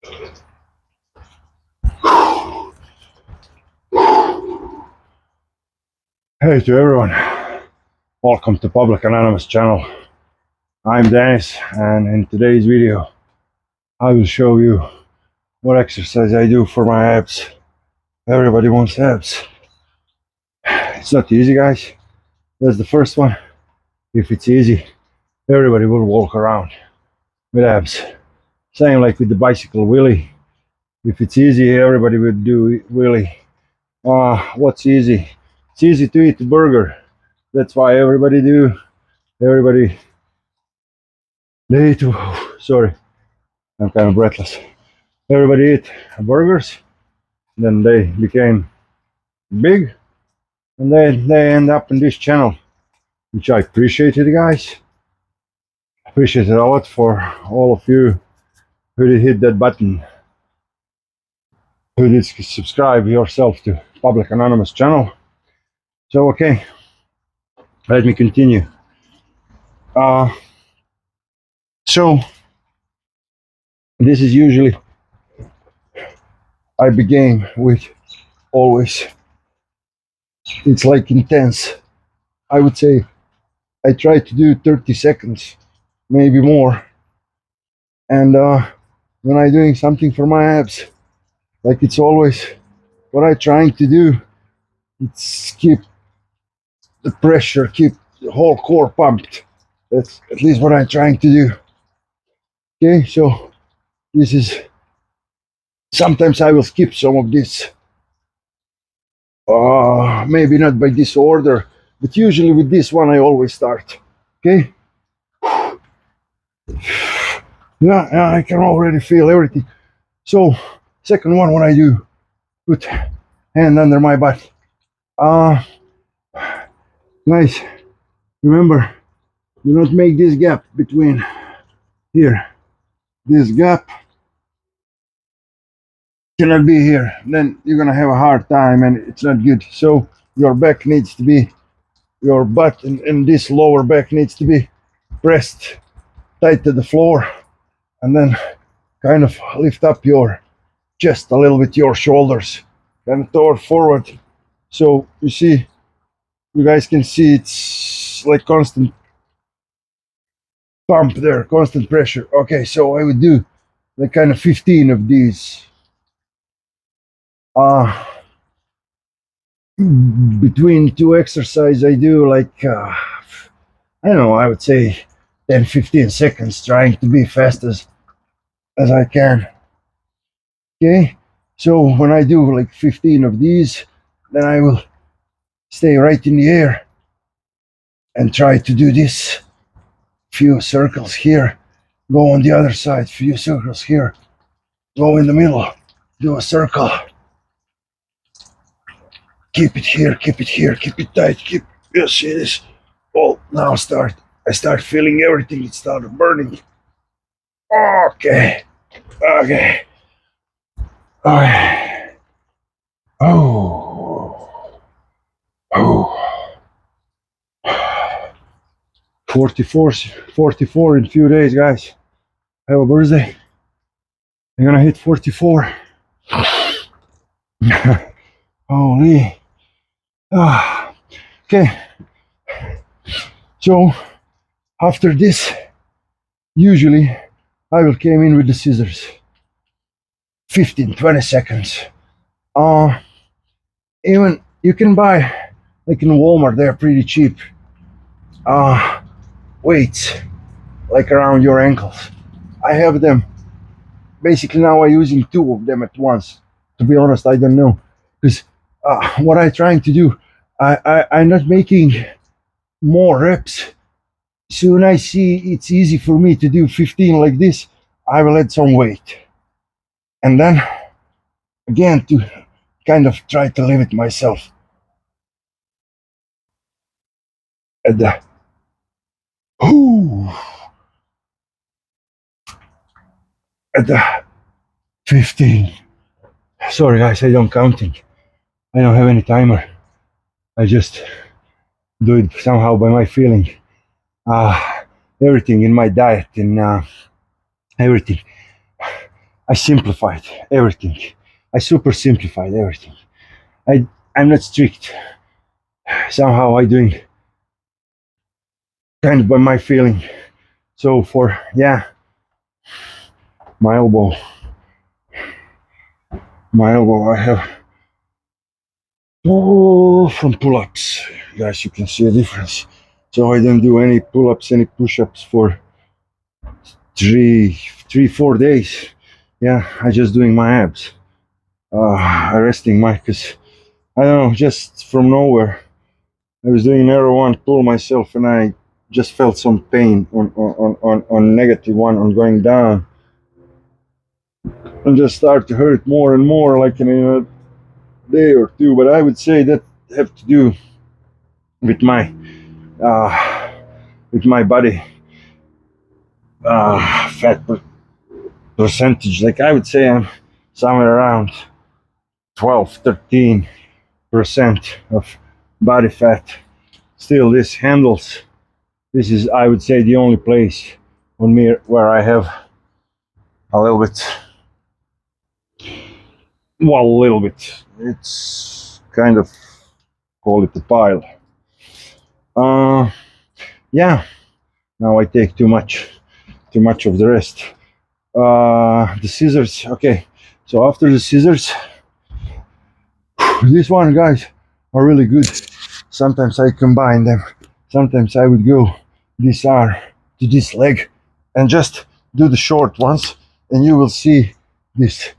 Hey to everyone, welcome to Public Anonymous channel. I'm Dennis, and in today's video I will show you what exercise I do for my abs. Everybody wants abs. It's not easy, guys. That's the first one. If it's easy, everybody will walk around with abs. Same like with the bicycle wheelie. If it's easy, everybody would do wheelie. What's easy? It's easy to eat a burger. That's why everybody they eat, sorry, I'm kind of breathless. Everybody eat burgers, then they became big, and then they end up in this channel, which I appreciate it, guys. Appreciate it a lot for all of you who did hit that button, who did subscribe yourself to Public Anonymous channel. So okay, let me continue. So this is usually I begin with always. It's like intense. I would say I try to do 30 seconds, maybe more. And when I'm doing something for my abs, like it's always what I'm trying to do, it's keep the pressure, keep the whole core pumped. That's at least what I'm trying to do. Okay, so this is, sometimes I will skip some of this. Maybe not by this order, but usually with this one I always start. Okay? Yeah, I can already feel everything. So, second one, what I do, put hand under my butt. Guys, remember, do not make this gap between here. This gap cannot be here. Then you're gonna have a hard time, and it's not good. So your back needs to be, your butt and this lower back needs to be pressed tight to the floor, and then kind of lift up your chest a little bit, your shoulders, and toward forward. So you see, you guys can see it's like constant pump there, constant pressure. Okay, so I would do like kind of 15 of these. Between two exercises, I do like, I don't know, I would say 10 15 seconds, trying to be fast as I can. Okay, so when I do like 15 of these, then I will stay right in the air and try to do this few circles here, go on the other side, few circles here, go in the middle, do a circle, keep it here, keep it here, keep it tight, keep, you see this. Oh, now I start feeling everything, it started burning. Okay, okay, alright. Oh, 44 in a few days, guys. I have a birthday. I'm gonna hit 44. Holy. Okay. So after this, usually I will came in with the scissors. 15, 20 seconds. Even you can buy, like in Walmart, they're pretty cheap. Weights, like around your ankles. I have them. Basically now I'm using two of them at once. To be honest, I don't know. Because what I'm trying to do, I'm not making more reps. Soon I see it's easy for me to do 15 like this, I will add some weight. And then, again, to kind of try to limit myself at the, at the 15. Sorry guys, I don't counting. I don't have any timer. I just do it somehow by my feeling. Everything in my diet and everything. I simplified everything. I super simplified everything. I'm not strict. Somehow I doing kind of by my feeling. So for my elbow, I have from pull-ups. Guys, you can see a difference. So I don't do any pull-ups, any push-ups for 4 days. Yeah, I just doing my abs. Resting my, cause I don't know, just from nowhere. I was doing narrow one pull myself, and I just felt some pain on negative one on going down, and just start to hurt more and more, like in a day or two. But I would say that have to do with my uh, body fat percentage. Like I would say I'm somewhere around 12-13% of body fat. Still, this handles. This is, I would say, the only place on me where I have a little bit. Well, a little bit. It's kind of, call it a pile. Yeah. Now I take too much of the rest. The scissors. Okay. So after the scissors, this one, guys, are really good. Sometimes I combine them. Sometimes I would go this arm to this leg and just do the short ones, and you will see this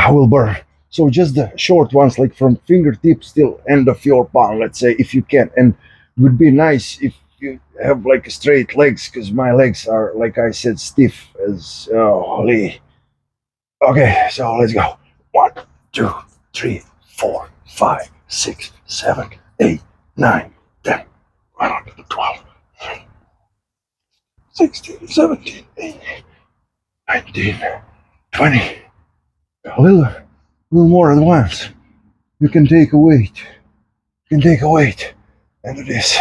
will burn. So just the short ones, like from fingertips till end of your palm, let's say, if you can. And it would be nice if you have like straight legs, because my legs are, like I said, stiff as holy. Okay, so let's go. 1, 2, 3, 4, 5, 6, 7, 8, 9, 10, 11, 12, 16, 17, 18, 19, 20. A little more advanced. You can take a weight. And do this.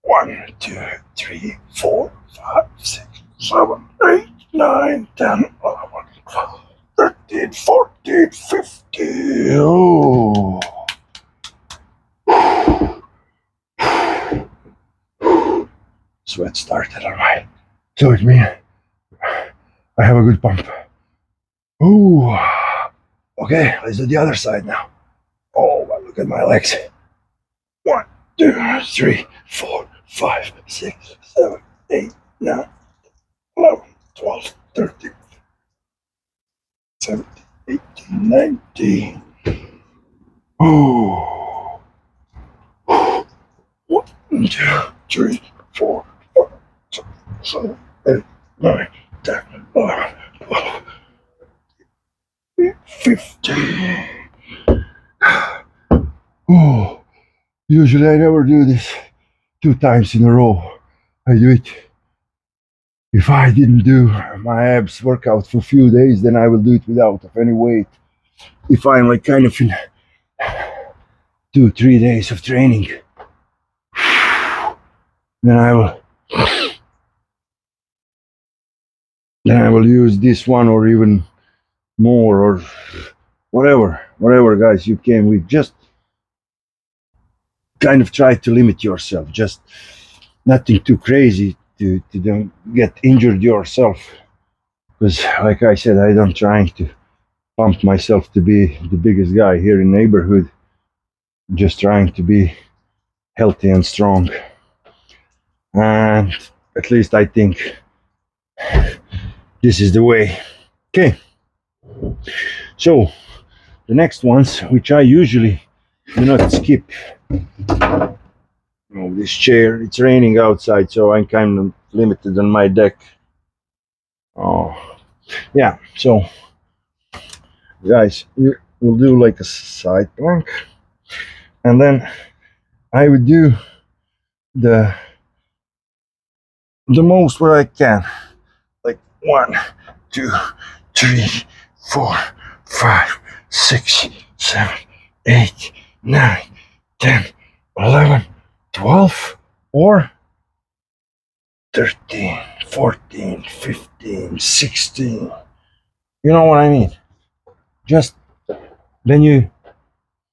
1, 2, 3, 4, 5, 6, 7, 8, 9, 10, 11, 12, 13, 14, 15. Oh. Sweat started on my. So it means I have a good pump. Ooh. Okay, let's do the other side now. Oh, look at my legs. 1, 2, 3, 4, 5, 6, 7, 8, 9, 11, 12, 13, 17, 18, 19. Oh. 1, 2, 3, 4, 5, 6, 7, 8, 9, 10, 11, 12, 15. Oh, usually I never do this 2 times in a row. I do it. If I didn't do my abs workout for a few days, then I will do it without of any weight. If I'm like kind of in 2-3 days of training, then I will use this one or even more or whatever guys you can with. Just kind of try to limit yourself, just nothing too crazy to don't get injured yourself, because like I said, I don't trying to pump myself to be the biggest guy here in neighborhood, just trying to be healthy and strong. And at least I think this is the way. Okay, so the next ones, which I usually do not skip. Oh, this chair, it's raining outside, so I'm kind of limited on my deck. Oh, yeah, so guys, we'll do like a side plank, and then I would do the most where I can, like 1, 2, 3, 4, 5, 6, 7, 8, 9, 10, 11, 12, or 13, 14, 15, 16. You know what I mean? Just when you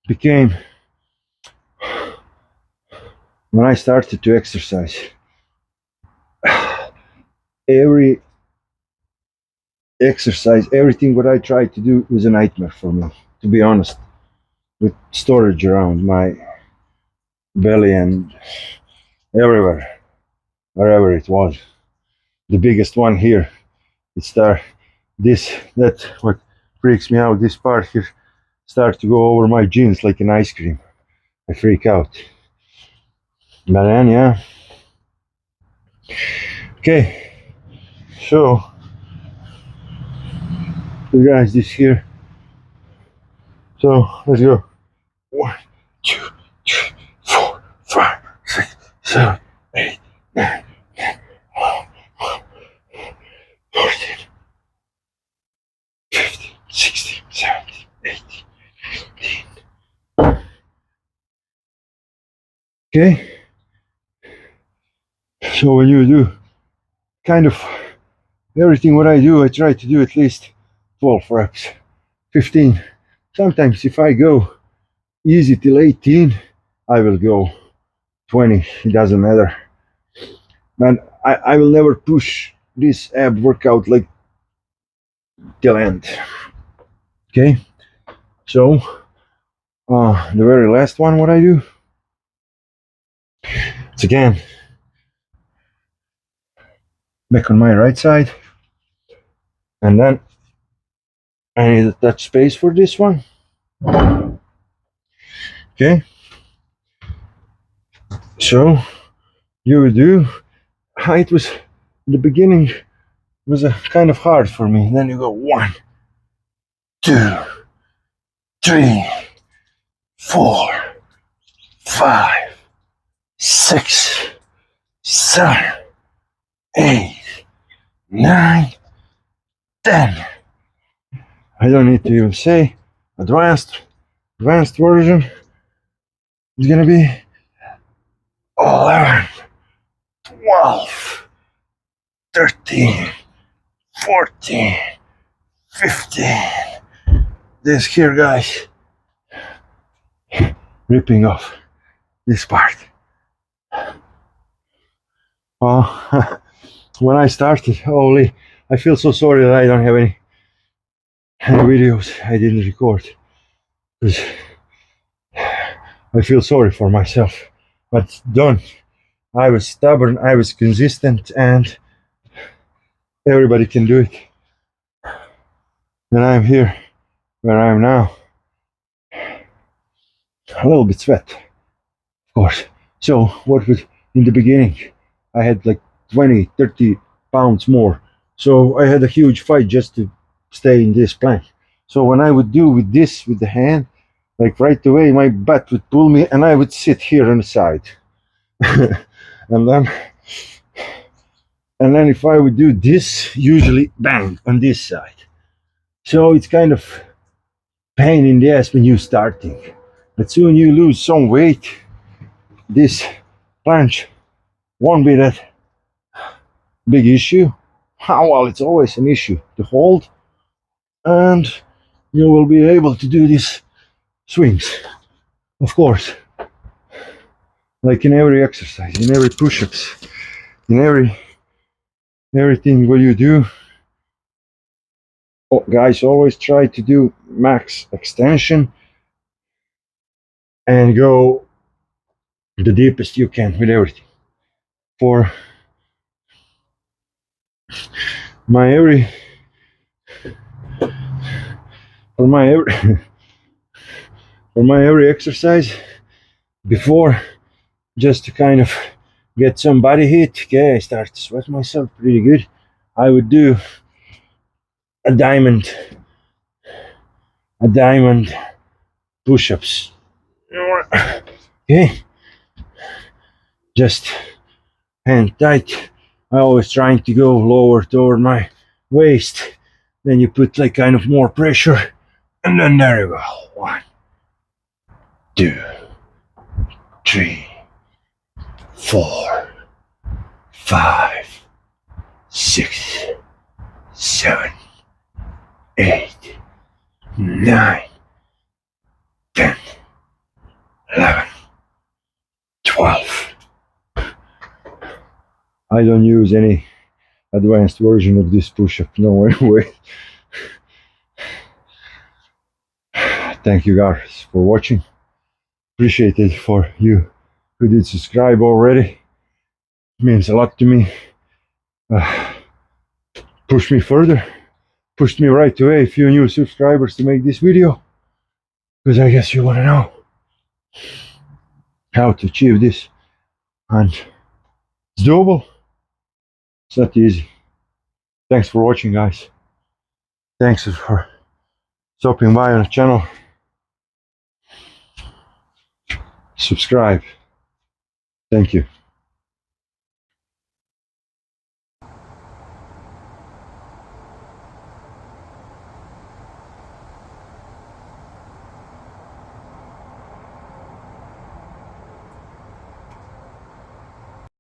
became, when I started to exercise, every exercise, everything what I tried to do was a nightmare for me, to be honest. With storage around my belly and everywhere, wherever it was. The biggest one here, it's there. This, that what freaks me out. This part here starts to go over my jeans like an ice cream. I freak out. But then, yeah. Okay, so you guys, this here. So let's go. 1, 2, 3, 4, 5, 6, 7, 8, 9, 10, 11, 12, 14, 15, 16, 17, 18, 19. Okay. So when you do kind of everything what I do, I try to do at least 12 reps, 15. Sometimes if I go easy till 18, I will go 20. It doesn't matter. Man, I will never push this ab workout like till end. Okay. So the very last one what I do, it's again back on my right side, and then I need to touch space for this one. Okay. So you do. It was in the beginning was a kind of hard for me. Then you go 1, 2, 3, 4, 5, 6, 7, 8, 9, 10. I don't need to even say advanced version is gonna be 11, 12, 13, 14, 15. This here, guys, ripping off this part. When I started, holy, I feel so sorry that I don't have any videos I didn't record, because I feel sorry for myself. But done. I was stubborn, I was consistent, and everybody can do it. And I'm here where I am now. A little bit sweat, of course. So what would, in the beginning, I had like 20, 30 pounds more. So I had a huge fight just to stay in this plank. So when I would do with this, with the hand, like right away, my butt would pull me and I would sit here on the side. and then if I would do this, usually bang on this side. So it's kind of pain in the ass when you're starting. But soon you lose some weight, this planche won't be that big issue. Well, it's always an issue to hold, and you will be able to do these swings, of course, like in every exercise, in every push-ups, in everything what you do. Guys, always try to do max extension and go the deepest you can with everything. For my every for my every exercise before, just to kind of get some body heat. Okay, I start to sweat myself pretty good. I would do a diamond push-ups. Okay, just hand tight. I always trying to go lower toward my waist. Then you put like kind of more pressure, and then there you go. 1, 2, 3, 4, 5, 6, 7, 8, 9, 10, 11, 12. I don't use any advanced version of this push-up, no way. Thank you guys for watching. Appreciate it for you who did subscribe already. It means a lot to me. Push me further. Pushed me right away a few new subscribers to make this video. Because I guess you want to know how to achieve this. And it's doable. It's not easy. Thanks for watching, guys. Thanks for stopping by on the channel. Subscribe. Thank you.